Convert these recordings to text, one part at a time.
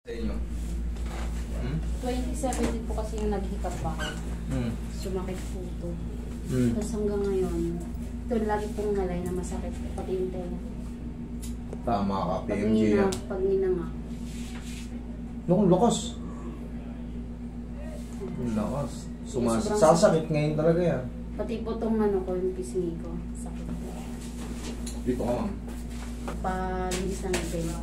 Sa inyo? 2017 po kasi yung naghikap ako. Sumakit po ito. Tapos hanggang ngayon, ito lagi pong ngalay na masakit. Pati yung tenga. Tama ka, PMG yan. Pag ninanga. Ang lakas. Ang lakas. Sasakit ngayon talaga yan. Pati po itong ano ko, yung pisngi ko. Sakit po. Dito ka, ma'am. Palinis ng tenga.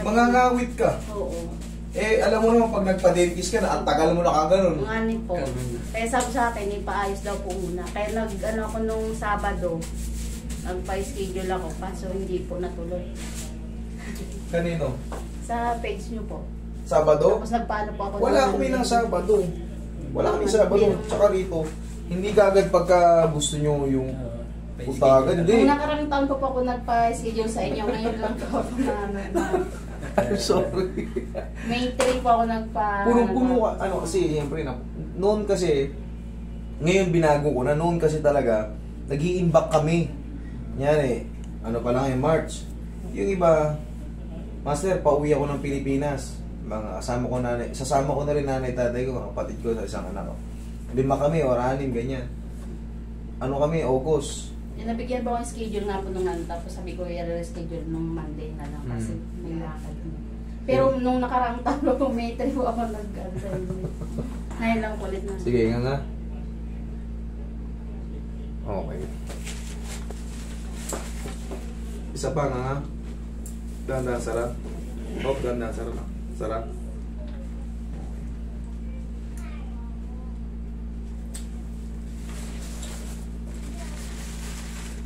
Mangangawit ka. Oo. Eh, alam mo naman, pag nagpa-dentist ka na, ang tagal mo na kaganon. Ang ani po. Kaya sabi sa akin, ipaayos daw po muna. Kaya nag-ano ako nung Sabado, nagpa-schedule ako, kaso hindi po natuloy. Kanino? Sa page nyo po. Sabado? Tapos nagpaano po ako. Wala kami ng Sabado. Wala kami Sabado. Tsaka rito, hindi kagad pagka gusto nyo yung putagan. Hindi. Nung nakarang taon po ako nagpa-schedule sa inyo, ngayon lang po ako na I'm sorry. May 3 po ako nagpa... Punong-puno ka. Ano kasi, siyempre, noon kasi, ngayon binago ko na, noon kasi talaga, nag-i-imbak kami. Yan eh, ano pa lang March. Yung iba, Master, pauwi ako ng Pilipinas. Sasama ko na rin nanay, tatay ko, kapatid ko, sa isang anak ko. 5 kami, or 6, ganyan. Ano kami, August. Nabigyan ba ako yung schedule nga po nung ano, tapos sabi ko i-reschedule nung Monday na lang kasi may lakad. Pero nung nakaraang taon po, may 3 po ako nag-answer. Ngayon lang ulit na. Sige, nga. Okay. Isa pa nga. Ganda, sarap. Ganda, sarap. Sarap.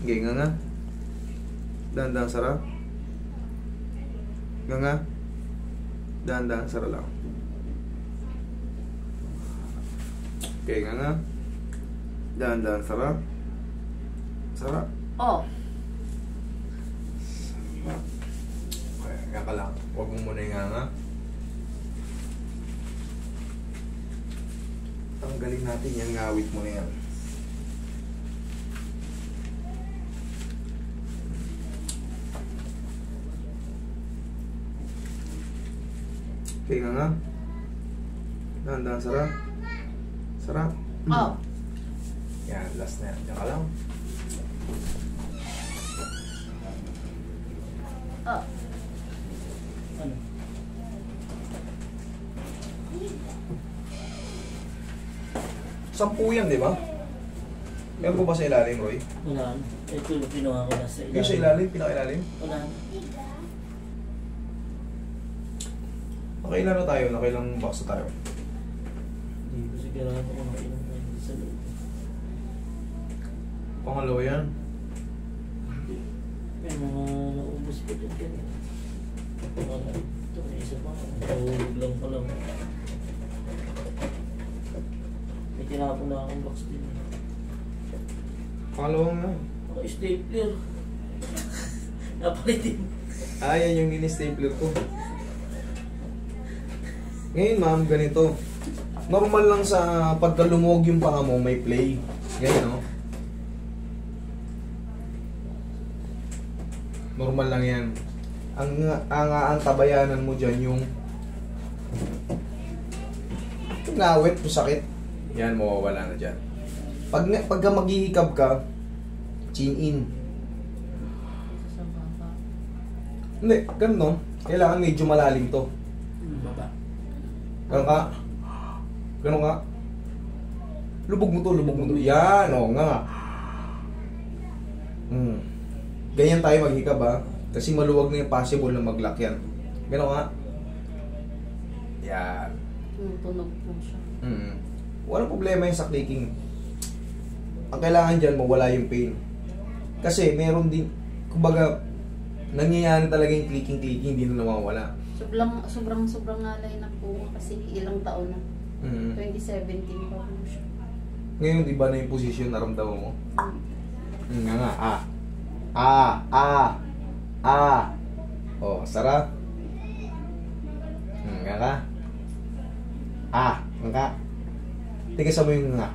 Sige, nga. Dahan-dahan sarap. Nga. Dahan-dahan sarap lang. Okay, nga. Dahan-dahan sarap. Sarap. Oh. Okay, nga ka lang. Huwag mo muna yung nga. Tanggalin natin yung ngawit mo na yan. Okay nga. Dahan-dahan sarap. Sarap. Oh. Yan, last na yan. Diyan ka lang. Oh. Ano? Sampu yan, di ba? Meron po ba sa ilalim, Roy? Wala. Ito yung pinuha ko na sa ilalim. Yung sa ilalim, pinaka-ilalim? Wala. Nakailan na tayo? Nakailang box na tayo? Hindi ko sigurado kung nakailang tayo sa loob. Pangalawa yan. May mga naubos ko din ganyan. Ito may isa pa. Nahulog lang pa lang. May tinapon na akong box din. Pangalawang na. Ako stapler. Napalitin. Yan yung mini-stapler ko. Ngayon ma'am, ganito. Normal lang sa pagkalumog yung panga mo, may play. Ganyan, no? Normal lang yan. Ang tabayanan mo dyan yung ngawit mo sakit. Yan, mawawala na dyan. Pagka maghihikab ka, chin in. Hindi, ganun no? Kailangan medyo malalim to. Baba. Ganun ka. Ganun ka. Lubog mo to, lubog mo to. Yan, o nga. Ganyan tayo maghikab ha. Kasi maluwag na yung possible na mag-lock yan. Ganun ka. Yan. Tunog po siya. Walang problema yung sa clicking. Ang kailangan dyan, mawala yung pain. Kasi meron din, kumbaga, nangyayari talaga yung clicking, hindi na nawawala. Sobrang ngalay na po kasi ilang taon na. 2017 pa po siya. Ngayon, di ba na yung position naramdaman mo? Nga. Oh, sarap. Nga ka. Nga. Tigasan mo yung nga.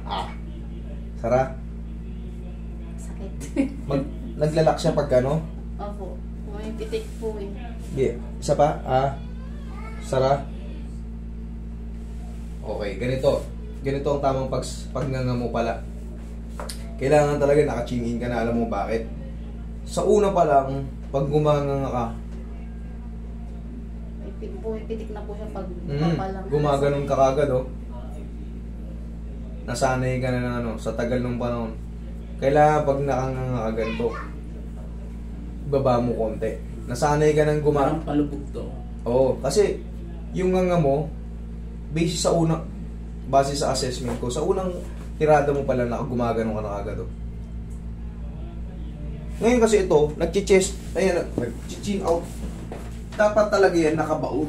Sarap. Sakit. Naglalak siya pag ano? Opo. May pitik po eh. Yeah. Isa pa? Sara? Okay, ganito. Ganito ang tamang pagnganga mo pala. Kailangan talaga nakachingin ka na, alam mo bakit? Sa una pa lang, pag gumanganga ka, Pumipitik na po siya pag papalang. gumaganon ka kagad, oh. Nasanay ka na ng ano, sa tagal ng panahon. Kailangan pag nakanganga ka ganito, baba mo konti. Nasanay ka ng Parang palubog to. Oo, kasi yung nganga mo, base sa assessment ko, sa unang tirada mo pala na gumagano ka na agad. Oh. Ngayon kasi ito, nag-chest, ayan, nag-chin out. Dapat talaga yan, nakabaon.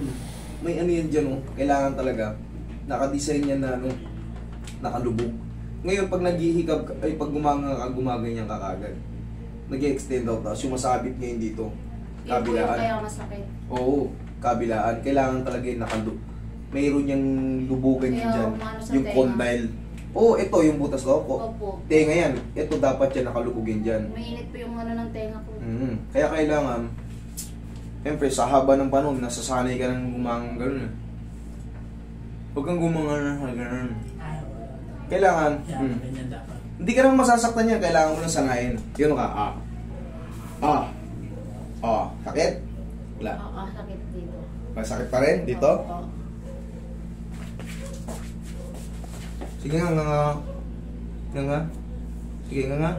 May ano yan dyan, oh. Kailangan talaga, nakadesign yan na, ano, nakalubog. Ngayon, pag naghihikab, ay pag gumaganyan ka kagad, nag-extend out, tapos yung masabit ngayon dito, kabilaan. Kaya masakit. Oo, kabilaan. Kailangan talaga yung nakalubog. Mayroon yung lubugan yun dyan. Yung tenga. condyle. Oo, ito yung butas ko. Opo. Tenga yan. Ito dapat yan nakalubugin dyan. Mainit po yung ano ng tenga po. Kaya kailangan, siyempre, sa haba ng panahon, nasasanay ka ng gumangang gano'n. Huwag kang gumangang gano'n. Kailangan, Ganyan dapat. hindi ka naman masasaktan yan. Kailangan mo lang sanayin. Yun ka, sakit? Wala. Sakit dito. Masakit pa rin dito? Oo. Sige nga, nga. Sige nga.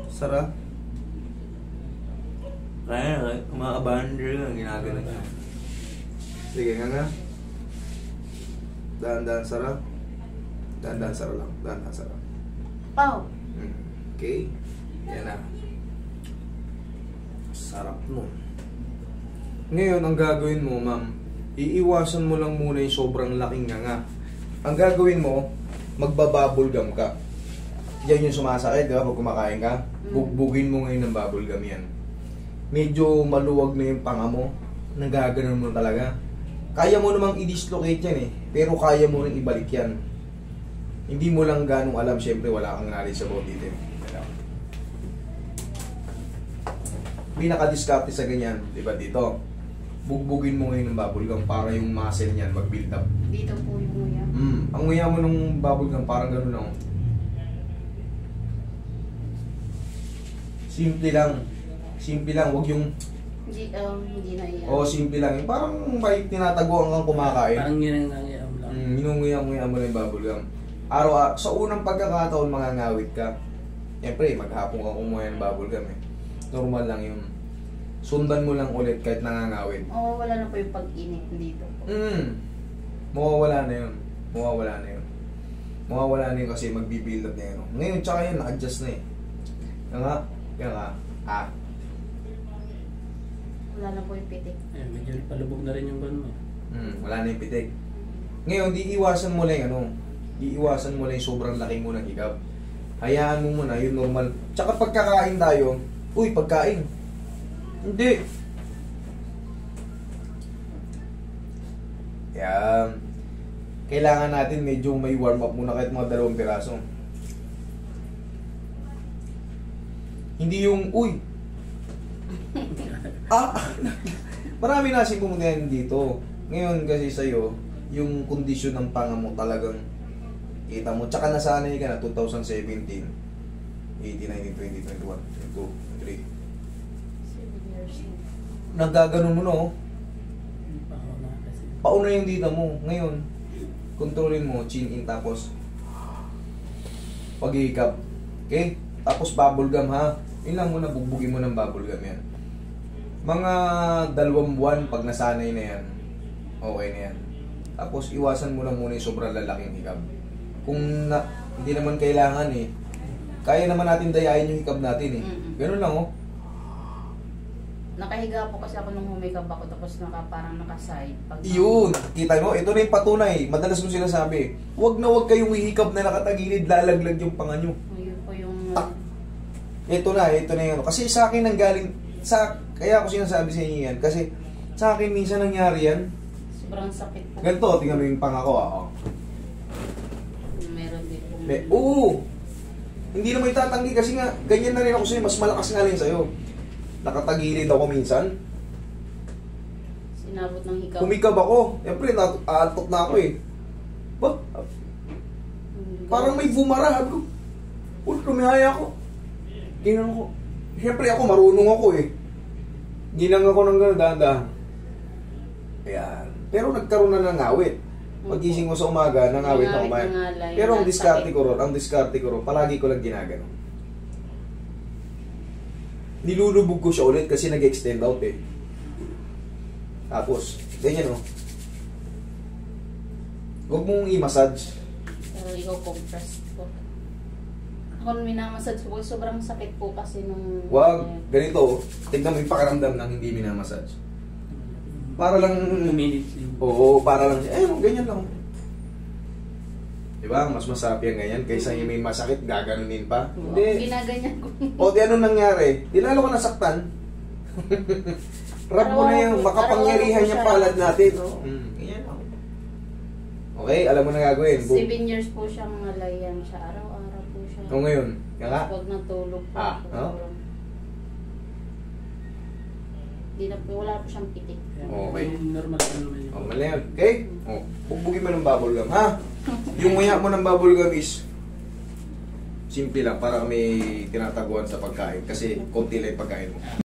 Sara. Kaya, kumakabahan rin, ginagano ka. Sige nga. Dahan-dahan, Sara. Dahan-dahan, Sara lang. Dahan-dahan, Sara. Pau. Okay. Yan na. Sarap mo. Ngayon, ang gagawin mo, ma'am, iiwasan mo lang muna yung sobrang laking nganga. Ang gagawin mo, magbabubble gum ka. Yan yung sumasakit, di ba? Pag kumakain ka, bugbugin mo ngayon ng bubble gum yan. Medyo maluwag na yung panga mo, nagaganon mo talaga. Kaya mo namang i-dislocate yan eh, pero kaya mo rin ibalik yan. Hindi mo lang ganong alam, syempre wala kang knowledge sa body dito. May nakadiskarte sa ganyan, di ba dito? Bugbugin mo ngayon ng bubble gum para yung muscle niyan mag-build up. Dito po yung nguya. Ang nguya mo ng bubble gum parang gano'n lang. Simple lang, wag yung Hindi na iyan. simple lang. Yung parang may tinataguan kang kumakain. Parang yun ang nangyayam lang. Minunguya-nguya mo lang yung bubble gum. Sa unang pagkakataon mangangawit ka. Siyempre, maghapon ka kumuha ng bubble gum eh. Normal lang yun. Sundan mo lang ulit kahit nangangawit. Wala na po yung pag-init dito po. Mawawala na yun. Mawawala na yun kasi magbibuild up na yun. Ngayon, tsaka yun, na-adjust na eh. Yan nga. Wala na po yung pitik. Medyo palubog na rin yung gano'n. Wala na yung pitik. Ngayon, iiwasan mo lang iiwasan mo lang yung sobrang laki mo ng hikab. Hayaan mo muna, yung normal. Tsaka pagkakain tayo, pagkain. Hindi. Yan. Kailangan natin medyo may warm up muna kahit mga 2 piraso. Hindi yung, marami na kasi pumunta yan dito. Ngayon kasi sa'yo, yung kondisyon ng panga mo talagang kita mo. Tsaka nasanay ka na 2017, 18, 19, 20, 21, 22, 23. 7 years na. Nagaganon mo, no? Pauna kasi. Pauna yung dita mo. Ngayon, kontrolin mo, chin in, tapos pag-iikap. Okay? Tapos bubble gum, ha? Yun lang muna, bugbugin mo ng bubble gum yan. Mga 2 buwan, pag nasanay na yan, okay na yan. Tapos iwasan mo lang muna yung sobrang lalaking hikab. Kung hindi naman kailangan eh, kaya naman natin dayain yung hikab natin eh. Ganun lang, oh. Nakahiga po kasi ako nung humikab ako, tapos parang nakaside. Yun, kita mo, ito na yung patunay. Madalas mo sinasabi, huwag kayong hihikab na nakatagilid, lalaglag yung panga nyo. Yun po yung... Ito na yun. Kasi sa akin nanggaling, kaya ako sinasabi sa inyo yan, kasi sa akin minsan nangyari yan. Sobrang sakit po. Ganito, tingnan mo yung panga ko, Meron din po. Oo! Hindi naman itatanggi kasi nga, ganyan na rin ako sa'yo, mas malakas nga rin sa'yo. nakatagilid ako minsan. Sinabot ng hikaw. Kumikab ako. Siyempre, aantok na ako eh. Ba? Parang may bumara. Sabi ko, lumihaya ako. Ginang ko. Siyempre ako, marunong ako eh. Ginang ako ng gano'n, dahan-dahan. Ayan. Pero nagkaroon na ng ngawit. Pagising mo sa umaga, nangawit na kumain. Pero ang diskarte ko ron, palagi ko lang ginagano. Nilulubog ko siya ulit kasi nag-extend out eh. Tapos, ganyan oh. Huwag mong i-massage. Pero ikaw compressed po. Ako minamassage ko, sobrang sakit po kasi nung... Wag, ganito oh. Tignan mo yung pakiramdam ng hindi minamassage. Para lang... minutes yun. Oo, para lang... ganyan lang. Diba? Mas masapi ang ganyan. Kaysa yung may masakit, gaganunin pa. Hindi. Ginaganyan ko. O, di ano nangyari? Di lalo ka nasaktan. Rab mo na yung makapangyarihan niya palad natin. No? Ganyan lang. Okay, alam mo na gagawin. 7 years po siyang nalayan siya. Araw-araw po siya. O ngayon, kaya Pag natulog po. no? Hindi na po, wala po siyang pitik. Okay. Yung normal pa naman yun. O, mali yan. Okay? O, bugbugin mo ng bubble gum, ha? Yung muya mo ng bubble gum is simple lang para may tinataguan sa pagkain kasi konti lang yung pagkain mo.